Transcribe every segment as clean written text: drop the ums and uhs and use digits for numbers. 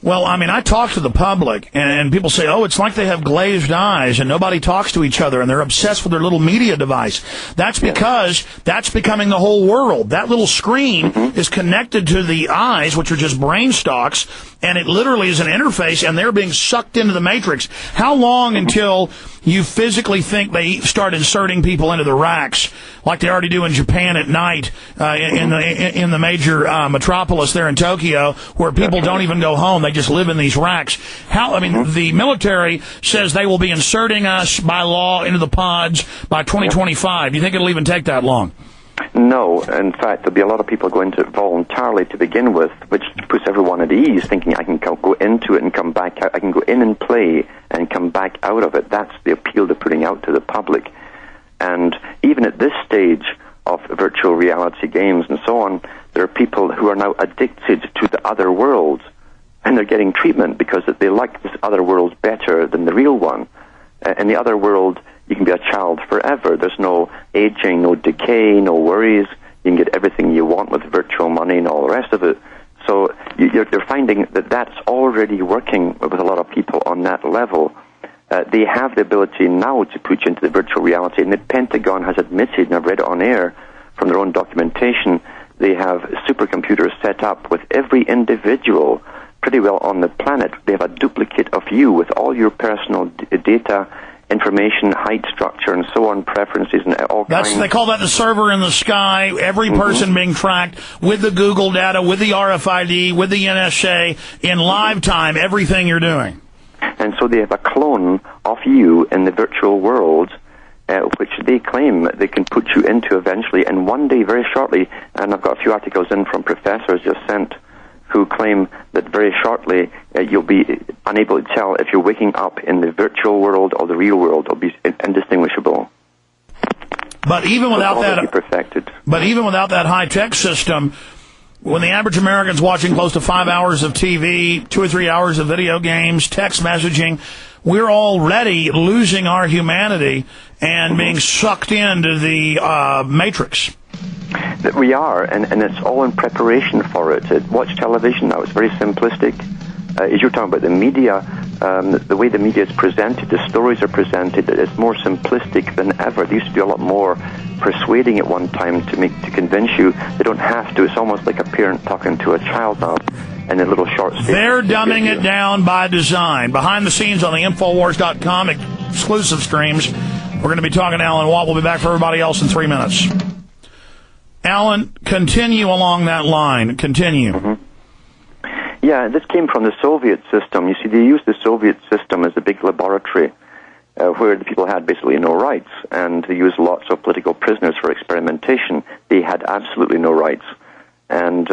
Well, I mean, I talk to the public, and people say, oh, it's like they have glazed eyes, and nobody talks to each other, and they're obsessed with their little media device. That's because that's becoming the whole world. That little screen is connected to the eyes, which are just brain stalks, and it literally is an interface, and they're being sucked into the matrix. How long until you physically think they start inserting people into the racks, like they already do in Japan at night, in the major metropolis there in Tokyo, where people don't even go home, they just live in these racks? The military says they will be inserting us by law into the pods by 2025. You think it'll even take that long? No. In fact, there'll be a lot of people going to it voluntarily to begin with, which puts everyone at ease, thinking I can go into it and come back out. I can go in and play and come back out of it. That's the appeal they're putting out to the public. And even at this stage of virtual reality games and so on, there are people who are now addicted to the other world, and they're getting treatment because they like this other world better than the real one. In the other world, you can be a child forever. There's no aging, no decay, no worries. You can get everything you want with virtual money and all the rest of it. So you're finding that that's already working with a lot of people on that level. They have the ability now to put you into the virtual reality, and the Pentagon has admitted, and I've read it on air from their own documentation, they have supercomputers set up with every individual pretty well on the planet. They have a duplicate of you with all your personal data, information, height, structure, and so on, preferences, and all kinds. They call that the server in the sky, every person being tracked with the Google data, with the RFID, with the NSA, in live time, everything you're doing. And so they have a clone of you in the virtual world, which they claim they can put you into eventually, and one day, very shortly, and I've got a few articles in from professors just sent, who claim that very shortly you'll be unable to tell if you're waking up in the virtual world or the real world. It'll be indistinguishable. But even without that, perfected. But even without that high-tech system, when the average American's watching close to 5 hours of TV, 2 or 3 hours of video games, text messaging, we're already losing our humanity and being sucked into the matrix. That we are, and it's all in preparation for it. Watch television now. It's very simplistic. As you're talking about the media, the way the media is presented, the stories are presented, it's more simplistic than ever. There used to be a lot more persuading at one time to convince you. They don't have to. It's almost like a parent talking to a child now in a little short statement. They're dumbing it down by design. Behind the scenes on the Infowars.com exclusive streams, we're going to be talking to Alan Watt. We'll be back for everybody else in 3 minutes. Alan, continue along that line. Continue. Yeah, this came from the Soviet system. You see, they used the Soviet system as a big laboratory where the people had basically no rights, and they used lots of political prisoners for experimentation. They had absolutely no rights. And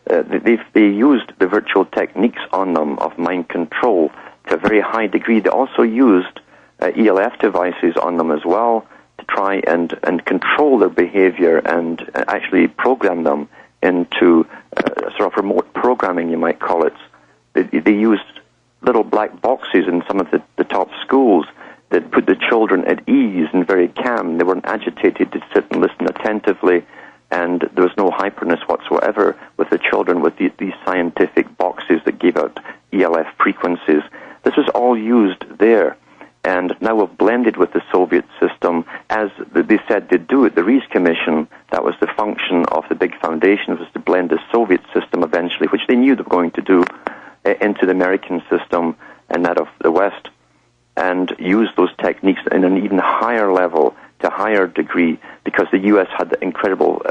they used the virtual techniques on them of mind control to a very high degree. They also used ELF devices on them as well, to try and control their behavior and actually program them into sort of remote programming, you might call it. They used little black boxes in some of the top schools that put the children at ease and very calm. They weren't agitated to sit and listen attentively, and there was no hyperness whatsoever with the children with these scientific boxes that gave out ELF frequencies. This was all used there. And now we've blended with the Soviet system, as they said they'd do at the Rees Commission. That was the function of the big foundation, was to blend the Soviet system eventually, which they knew they were going to do, into the American system and that of the West, and use those techniques in an even higher level, to a higher degree, because the U.S. had the incredible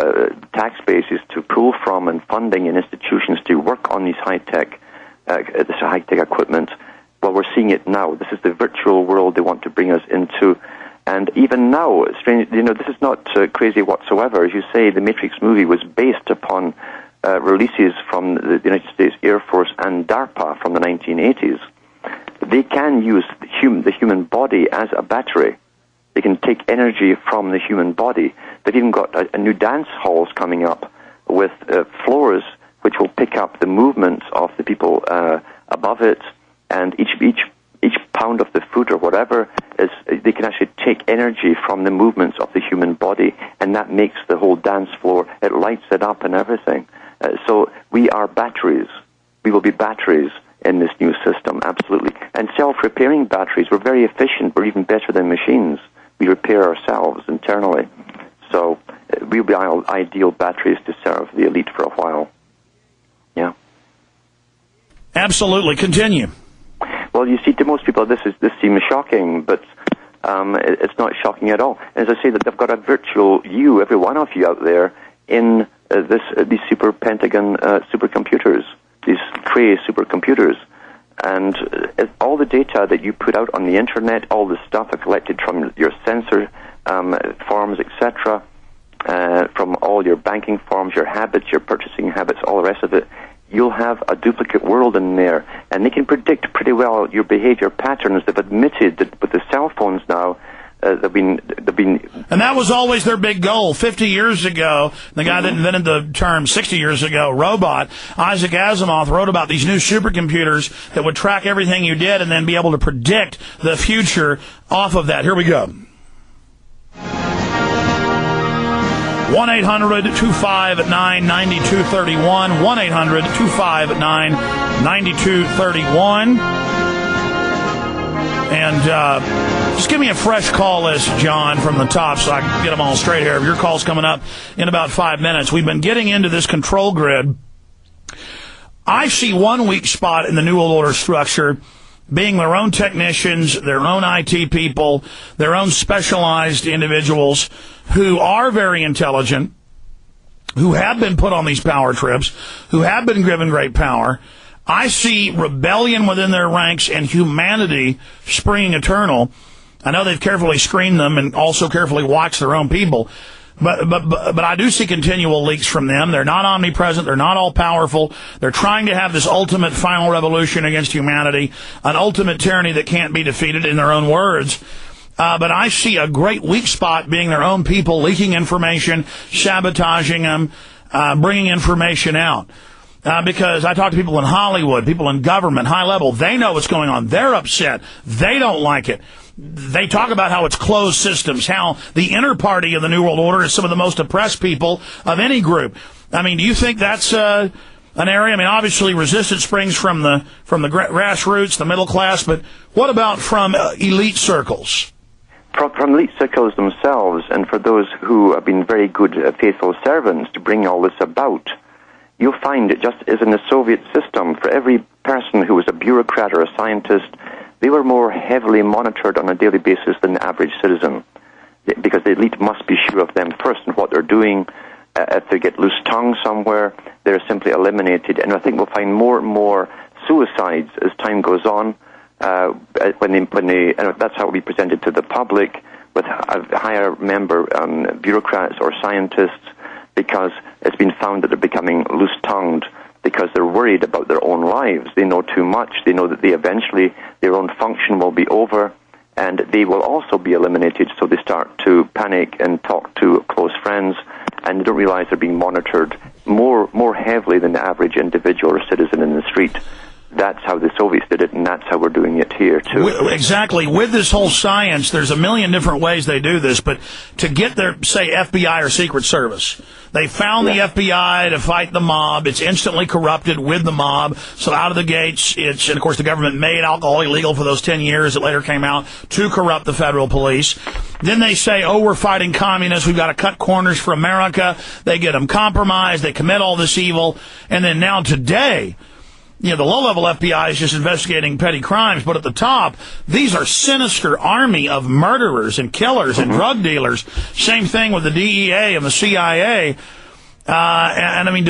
tax bases to pull from and funding and institutions to work on these high-tech equipment. Well, we're seeing it now. This is the virtual world they want to bring us into. And even now, strange, this is not crazy whatsoever. As you say, the Matrix movie was based upon releases from the United States Air Force and DARPA from the 1980s. They can use the human body as a battery. They can take energy from the human body. They've even got a new dance halls coming up with floors which will pick up the movements of the people above it. And each pound of the foot or whatever they can actually take energy from the movements of the human body, and that makes the whole dance floor. It lights it up and everything. So we are batteries. We will be batteries in this new system, absolutely. And self-repairing batteries, we're very efficient. We're even better than machines. We repair ourselves internally. So we'll be ideal batteries to serve the elite for a while. Yeah. Absolutely. Continue. Well, you see, to most people, this seems shocking, but it's not shocking at all. As I say, that they've got a virtual you, every one of you out there, in these super Pentagon supercomputers, these Cray supercomputers. And all the data that you put out on the internet, all the stuff collected from your sensor forms, etc., from all your banking forms, your habits, your purchasing habits, all the rest of it, you'll have a duplicate world in there. And they can predict pretty well your behavior patterns. They've admitted that with the cell phones now, they've been. And that was always their big goal. 50 years ago, the guy that invented the term 60 years ago, robot, Isaac Asimov, wrote about these new supercomputers that would track everything you did and then be able to predict the future off of that. Here we go. 1-800-259-9231. 1-800-259-9231. And just give me a fresh call list, John, from the top so I can get them all straight here. Your call's coming up in about 5 minutes. We've been getting into this control grid. I see one weak spot in the New World Order structure being their own technicians, their own IT people, their own specialized individuals who are very intelligent, who have been put on these power trips, who have been given great power. I see rebellion within their ranks and humanity springing eternal. I know they've carefully screened them and also carefully watched their own people. But I do see continual leaks from them. They're not omnipresent. They're not all powerful. They're trying to have this ultimate final revolution against humanity, an ultimate tyranny that can't be defeated, in their own words. But I see a great weak spot being their own people leaking information, sabotaging them, bringing information out. Because I talk to people in Hollywood, people in government, high level. They know what's going on. They're upset. They don't like it. They talk about how it's closed systems, how the inner party of the New World Order is some of the most oppressed people of any group. I mean, do you think that's an area? I mean, obviously resistance springs from the grassroots, the middle class, but what about from elite circles? From elite circles themselves, and for those who have been very good, faithful servants to bring all this about, you'll find it just as in the Soviet system, for every person who was a bureaucrat or a scientist, they were more heavily monitored on a daily basis than the average citizen, because the elite must be sure of them first and what they're doing. If they get loose tongue somewhere, they're simply eliminated. And I think we'll find more and more suicides as time goes on. When they, and that's how it will be presented to the public, with higher member bureaucrats or scientists, because it's been found that they're becoming loose-tongued because they're worried about their own lives. They know too much. They know that eventually their own function will be over, and they will also be eliminated, so they start to panic and talk to close friends, and they don't realize they're being monitored more heavily than the average individual or citizen in the street. That's how the Soviets did it, and that's how we're doing it here, too. Exactly. With this whole science, there's a million different ways they do this, but to get their, say, FBI or Secret Service, they found the FBI to fight the mob. It's instantly corrupted with the mob, so out of the gates, and of course the government made alcohol illegal for those 10 years that later came out to corrupt the federal police. Then they say, oh, we're fighting communists, we've got to cut corners for America. They get them compromised, they commit all this evil, and then now today, you know, the low-level FBI is just investigating petty crimes, but at the top, these are sinister army of murderers and killers and drug dealers. Same thing with the DEA and the CIA. And I mean,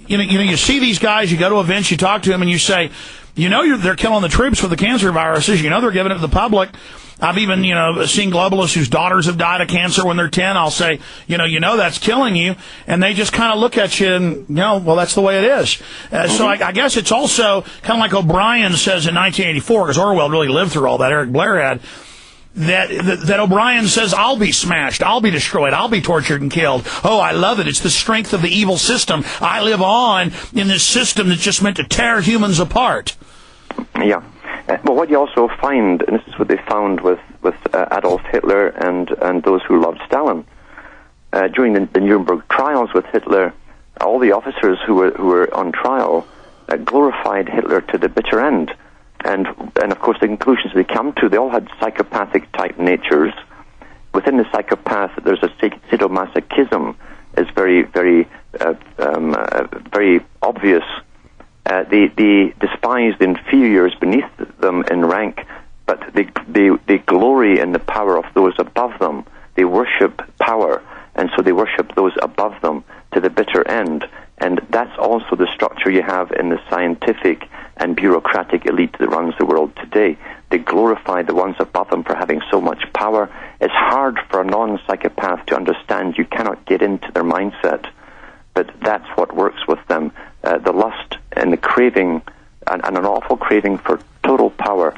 you see these guys, you go to events, you talk to them, and you say, they're killing the troops with the cancer viruses. They're giving it to the public. I've even, seen globalists whose daughters have died of cancer when they're 10. I'll say, that's killing you. And they just kind of look at you and, well, that's the way it is. So I guess it's also kind of like O'Brien says in 1984, because Orwell really lived through all that, Eric Blair had, that O'Brien says, I'll be smashed, I'll be destroyed, I'll be tortured and killed. Oh, I love it. It's the strength of the evil system. I live on in this system that's just meant to tear humans apart. Yeah. But what you also find, and this is what they found with Adolf Hitler and those who loved Stalin, during the Nuremberg trials with Hitler, all the officers who were on trial, glorified Hitler to the bitter end. And of course, the conclusions they come to, they all had psychopathic type natures. Within the psychopath, there's a sadomasochism is very, very, very obvious. They despise the inferiors beneath them in rank, but they glory in the power of those above them. They worship power, and so they worship those above them to the bitter end. And that's also the structure you have in the scientific and bureaucratic elite that runs the world today. They glorify the ones above them for having so much power. It's hard for a non-psychopath to understand. You cannot get into their mindset. But that's what works with them. The lust and the craving, and an awful craving for total power.